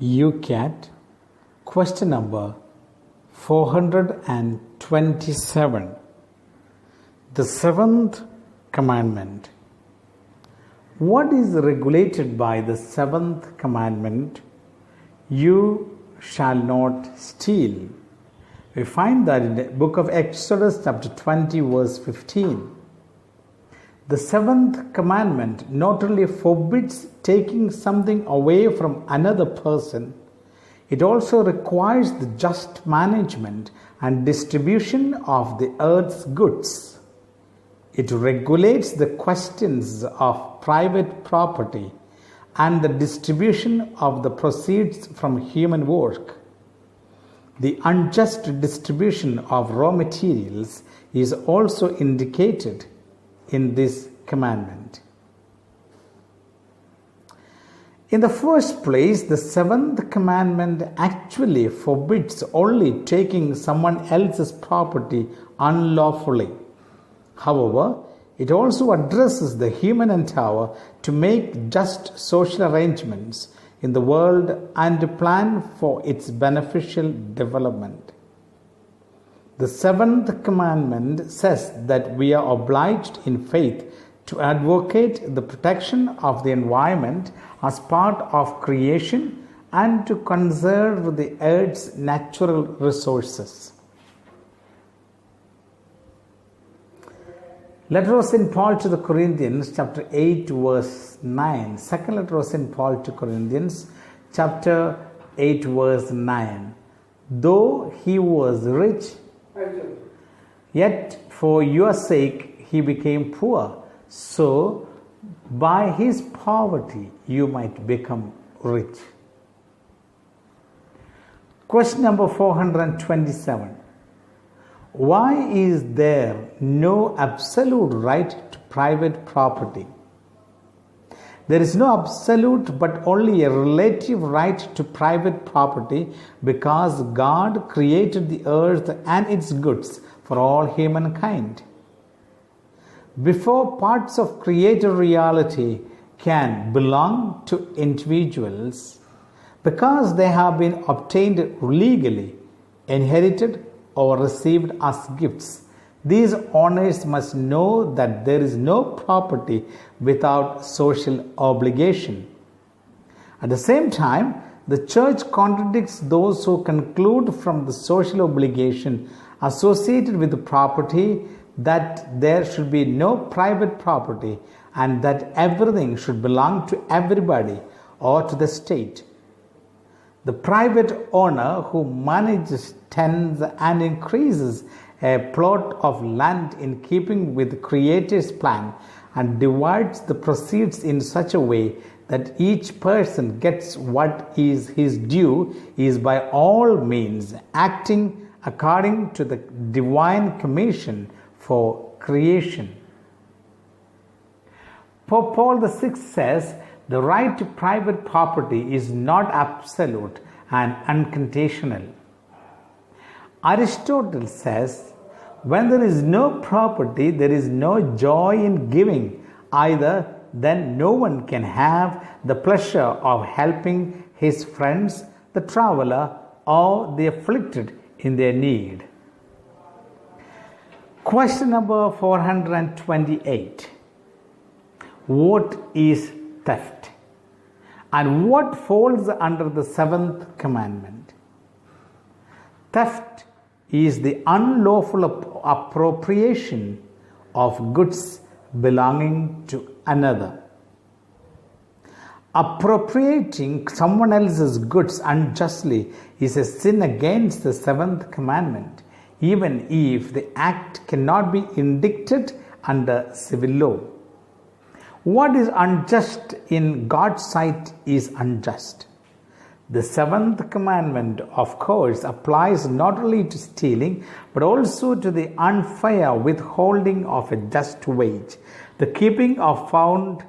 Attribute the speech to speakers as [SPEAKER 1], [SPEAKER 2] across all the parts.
[SPEAKER 1] Youcat, question number 427. The seventh commandment. What is regulated by the seventh commandment? You shall not steal. We find that in the book of Exodus, chapter 20, verse 15. The seventh commandment not only forbids taking something away from another person, it also requires the just management and distribution of the earth's goods. It regulates the questions of private property and the distribution of the proceeds from human work. The unjust distribution of raw materials is also indicated in this commandment. In the first place, the seventh commandment actually forbids only taking someone else's property unlawfully. However, it also addresses the human endeavor to make just social arrangements in the world and to plan for its beneficial development. The seventh commandment says that we are obliged in faith to advocate the protection of the environment as part of creation and to conserve the earth's natural resources. Letter of St. Paul to the Corinthians, chapter 8, verse 9. Second letter of St. Paul to Corinthians, chapter 8, verse 9. Though he was rich, yet for your sake he became poor, so by his poverty you might become rich. Question number 427. Why is there no absolute right to private property? There is no absolute but only a relative right to private property because God created the earth and its goods for all humankind. Before parts of created reality can belong to individuals, because they have been obtained legally, inherited, or received as gifts, these owners must know that there is no property without social obligation. At the same time, the Church contradicts those who conclude from the social obligation associated with the property that there should be no private property and that everything should belong to everybody or to the state. The private owner who manages, tends, and increases a plot of land in keeping with the Creator's plan and divides the proceeds in such a way that each person gets what is his due is by all means acting according to the divine commission for creation. Pope Paul VI says, the right to private property is not absolute and unconditional. Aristotle says, when there is no property, there is no joy in giving either, then no one can have the pleasure of helping his friends, the traveler, or the afflicted in their need. Question number 428. What is theft? And what falls under the seventh commandment? Theft is the unlawful appropriation of goods belonging to another. Appropriating someone else's goods unjustly is a sin against the seventh commandment, even if the act cannot be indicted under civil law. What is unjust in God's sight is unjust. The seventh commandment, of course, applies not only to stealing, but also to the unfair withholding of a just wage, the keeping of found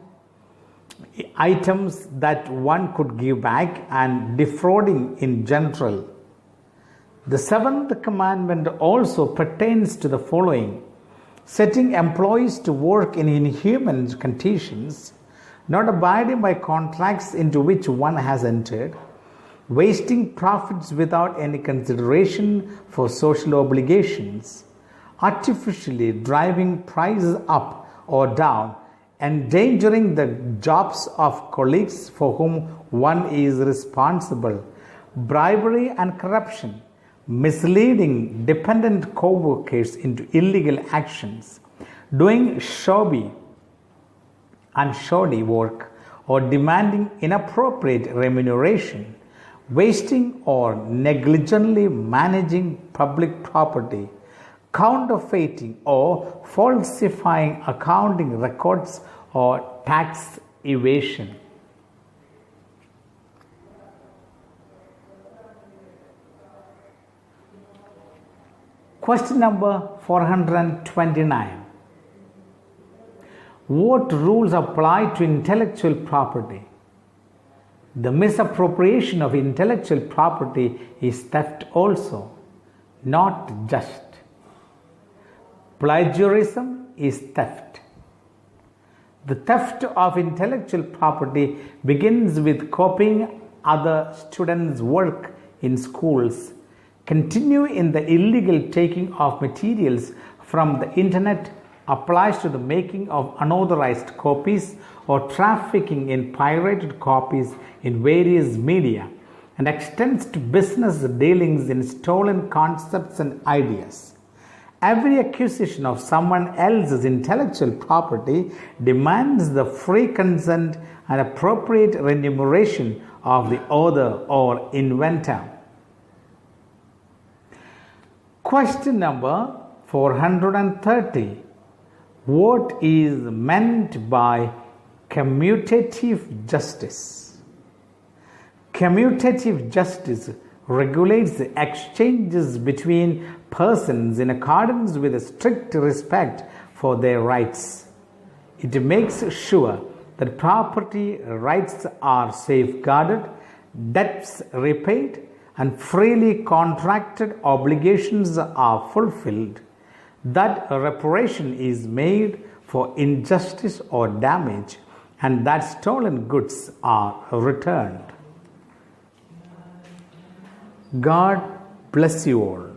[SPEAKER 1] items that one could give back, and defrauding in general. The seventh commandment also pertains to the following: setting employees to work in inhuman conditions, not abiding by contracts into which one has entered, wasting profits without any consideration for social obligations, artificially driving prices up or down, endangering the jobs of colleagues for whom one is responsible, bribery and corruption, misleading dependent co-workers into illegal actions, doing shoddy work, or demanding inappropriate remuneration, wasting or negligently managing public property, counterfeiting or falsifying accounting records, or tax evasion. Question number 429. What rules apply to intellectual property? The misappropriation of intellectual property is theft also, not just. Plagiarism is theft. The theft of intellectual property begins with copying other students' work in schools, continue in the illegal taking of materials from the internet, applies to the making of unauthorized copies or trafficking in pirated copies in various media, and extends to business dealings in stolen concepts and ideas. Every acquisition of someone else's intellectual property demands the free consent and appropriate remuneration of the author or inventor. Question number 430. What is meant by commutative justice? Commutative justice regulates the exchanges between persons in accordance with a strict respect for their rights. It makes sure that property rights are safeguarded, debts repaid, and freely contracted obligations are fulfilled, that reparation is made for injustice or damage, and that stolen goods are returned. God bless you all.